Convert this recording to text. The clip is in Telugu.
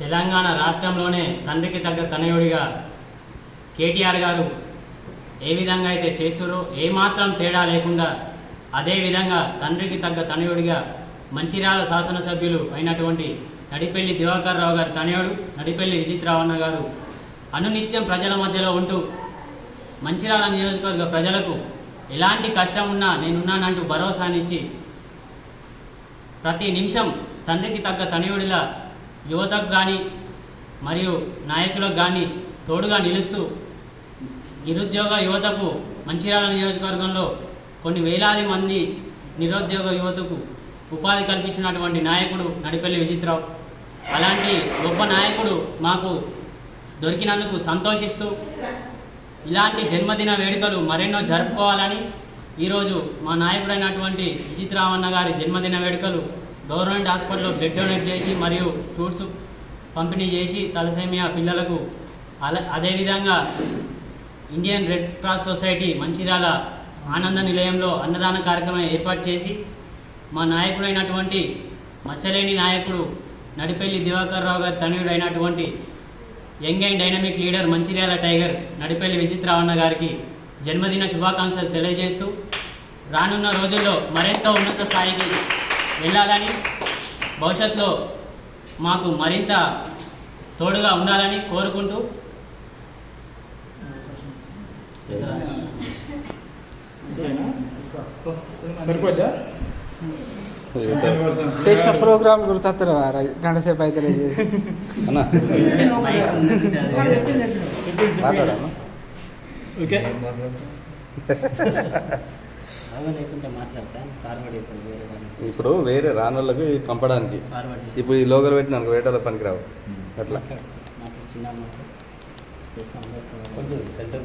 తెలంగాణ రాష్ట్రంలోనే తండ్రికి తగ్గ తనయుడిగా కేటీఆర్ గారు ఏ విధంగా అయితే చేస్తురో ఏమాత్రం తేడా లేకుండా అదే విధంగా తండ్రికి తగ్గ తనయుడిగా మంచిర్యాల శాసనసభ్యులు అయినటువంటి నడిపెల్లి దివాకర్ రావు గారి తనయుడు నడిపెల్లి విజిత్రావన్న గారు అనునిత్యం ప్రజల మధ్యలో ఉంటూ మంచిర్యాల నియోజకవర్గ ప్రజలకు ఎలాంటి కష్టం ఉన్నా నేనున్నానంటూ భరోసానిచ్చి ప్రతి నిమిషం తండ్రికి తగ్గ తనయుడిలా యువతకు కానీ మరియు నాయకులకు కానీ తోడుగా నిలుస్తూ నిరుద్యోగ యువతకు మంచిర్యాల నియోజకవర్గంలో కొన్ని వేలాది మంది నిరుద్యోగ యువతకు ఉపాధి కల్పించినటువంటి నాయకుడు నడిపెల్లి విజిత్రావు. అలాంటి గొప్ప నాయకుడు మాకు దొరికినందుకు సంతోషిస్తూ ఇలాంటి జన్మదిన వేడుకలు మరెన్నో జరుపుకోవాలని ఈరోజు మా నాయకుడైనటువంటి విజిత్రావన్న గారి జన్మదిన వేడుకలు గవర్నమెంట్ హాస్పిటల్లో బ్లడ్ డొనేట్ చేసి మరియు ఫ్రూట్స్ పంపిణీ చేసి తలసేమియా పిల్లలకు అదేవిధంగా Indian red cross society Mancherial ఆనంద నిలయంలో అన్నదాన కార్యక్రమం ఏర్పాటు చేసి మా నాయకుడైనటువంటి మచ్చలేని నాయకుడు నడిపెల్లి దివాకర్ రావు గారి తనయుడైనటువంటి young and dynamic leader Mancherial tiger Nadipelli విజిత్రావన్న గారికి జన్మదిన శుభాకాంక్షలు తెలియజేస్తూ రానున్న రోజుల్లో మరింత ఉన్నత స్థాయికి వెళ్ళాలని భవిష్యత్తులో మాకు మరింత తోడుగా ఉండాలని కోరుకుంటూ సరిపోద్దా చేసిన ప్రోగ్రామ్ గుర్తొస్తారు గంట సేపు అయితే ఓకే ఇప్పుడు వేరే రానోళ్ళకి పంపడానికి ఇప్పుడు ఈ లోగలు పెట్టిన వేరే వాళ్ళకి పనికిరావు అట్లా చిన్న కొంచెం సెంటర్